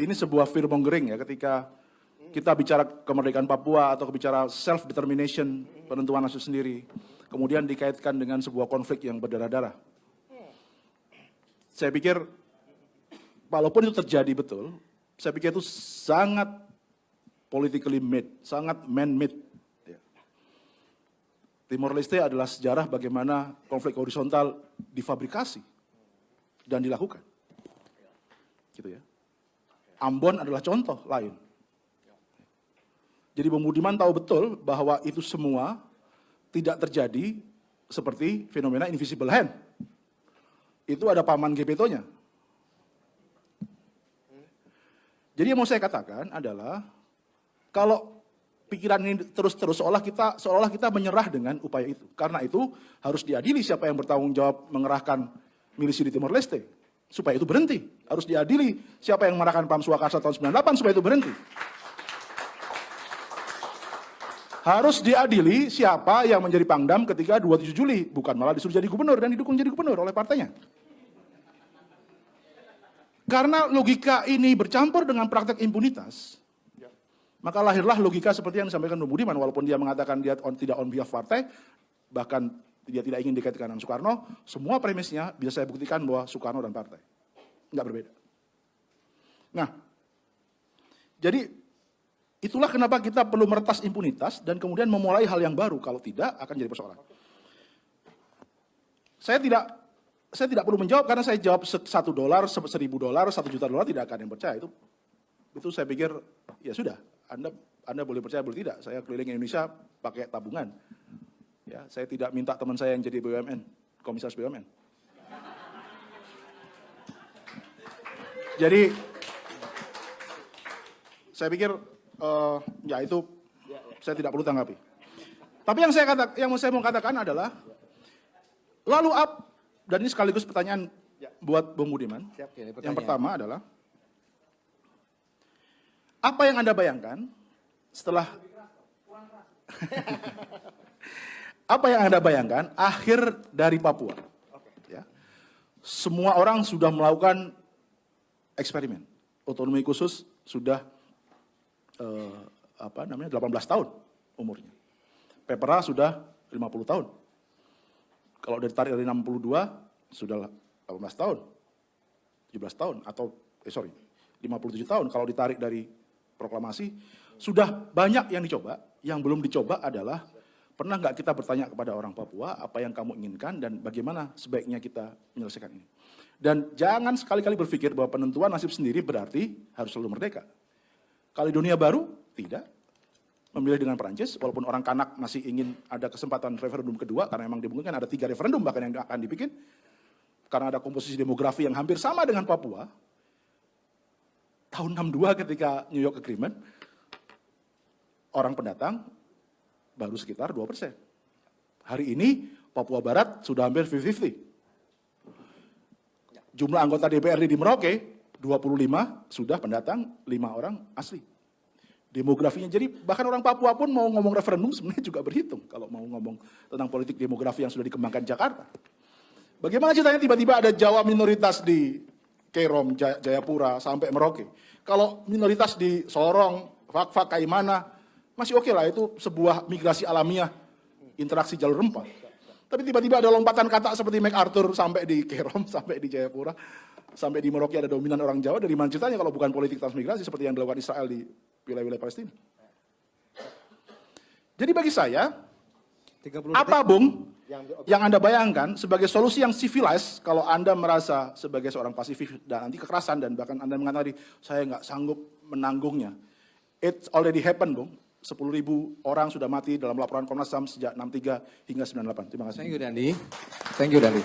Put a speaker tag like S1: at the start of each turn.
S1: ini sebuah fear-mongering ya ketika kita bicara kemerdekaan Papua atau bicara self-determination, penentuan nasib sendiri, kemudian dikaitkan dengan sebuah konflik yang berdarah-darah. Saya pikir, walaupun itu terjadi betul, saya pikir itu sangat politically made, sangat man-made. Timor Leste adalah sejarah bagaimana konflik horizontal difabrikasi dan dilakukan. Gitu ya. Ambon adalah contoh lain. Jadi Bung Budiman tahu betul bahwa itu semua tidak terjadi seperti fenomena invisible hand. Itu ada paman Gepeto-nya. Jadi yang mau saya katakan adalah kalau pikiran ini terus-terus seolah kita menyerah dengan upaya itu. Karena itu harus diadili siapa yang bertanggung jawab mengerahkan milisi di Timor Leste supaya itu berhenti. Harus diadili siapa yang mengerahkan Pam Swakarsa tahun 98 supaya itu berhenti. Harus diadili siapa yang menjadi Pangdam ketika 27 Juli, bukan malah disuruh jadi gubernur dan didukung jadi gubernur oleh partainya. Karena logika ini bercampur dengan praktek impunitas, maka lahirlah logika seperti yang disampaikan Bung Budiman, walaupun dia mengatakan dia tidak on behalf partai, bahkan dia tidak ingin dikaitkan dengan Soekarno, semua premisnya bisa saya buktikan bahwa Soekarno dan partai. Nggak berbeda. Nah, jadi itulah kenapa kita perlu meretas impunitas dan kemudian memulai hal yang baru. Kalau tidak, akan jadi persoalan. Saya tidak perlu menjawab karena saya jawab $1, $1.000, $1 juta tidak akan yang percaya. Itu saya pikir ya sudah. Anda boleh percaya boleh tidak. Saya keliling Indonesia pakai tabungan. Ya, saya tidak minta teman saya yang jadi BUMN, komisaris BUMN. Jadi saya pikir ya itu saya tidak perlu tanggapi. Tapi yang saya mau katakan adalah lalu dan ini sekaligus pertanyaan buat Bung Budiman. Yang pertama adalah apa yang Anda bayangkan setelah apa yang Anda bayangkan akhir dari Papua? Ya. Semua orang sudah melakukan eksperimen. Otonomi khusus sudah 18 tahun umurnya. Pepera sudah 50 tahun. Kalau ditarik dari 62 sudah 18 tahun. 17 tahun atau 57 tahun kalau ditarik dari proklamasi, sudah banyak yang dicoba. Yang belum dicoba adalah pernah nggak kita bertanya kepada orang Papua apa yang kamu inginkan dan bagaimana sebaiknya kita menyelesaikan ini. Dan jangan sekali-kali berpikir bahwa penentuan nasib sendiri berarti harus selalu merdeka. Kaledonia baru tidak memilih dengan Perancis, walaupun orang Kanak masih ingin ada kesempatan referendum kedua karena memang dimungkinkan ada 3 referendum bahkan yang akan dibikin karena ada komposisi demografi yang hampir sama dengan Papua. Tahun 62 ketika New York Agreement, orang pendatang baru sekitar 2%. Hari ini Papua Barat sudah hampir 50-50. Jumlah anggota DPRD di Merauke, 25 sudah pendatang, 5 orang asli. Demografinya, jadi bahkan orang Papua pun mau ngomong referendum sebenarnya juga berhitung kalau mau ngomong tentang politik demografi yang sudah dikembangkan Jakarta. Bagaimana ceritanya tiba-tiba ada Jawa minoritas di Kerom, Jayapura, sampai Merauke. Kalau minoritas di Sorong, Fak-Fak, Kaimana, masih oke lah, itu sebuah migrasi alamiah, interaksi jalur rempah. Tapi tiba-tiba ada lompatan kata seperti MacArthur sampai di Kerom, sampai di Jayapura, sampai di Merauke ada dominan orang Jawa, dari mana ceritanya kalau bukan politik transmigrasi seperti yang dilakukan Israel di wilayah-wilayah Palestina. Jadi bagi saya, apa Bung yang Anda bayangkan sebagai solusi yang civilized kalau Anda merasa sebagai seorang pasifik dan anti kekerasan dan bahkan Anda mengatakan tadi, saya nggak sanggup menanggungnya. It's already happened, Bung. 10.000 orang sudah mati dalam laporan Komnas HAM sejak 63 hingga 98. Terima kasih.
S2: Thank you, Dandi. Thank you, Dandi.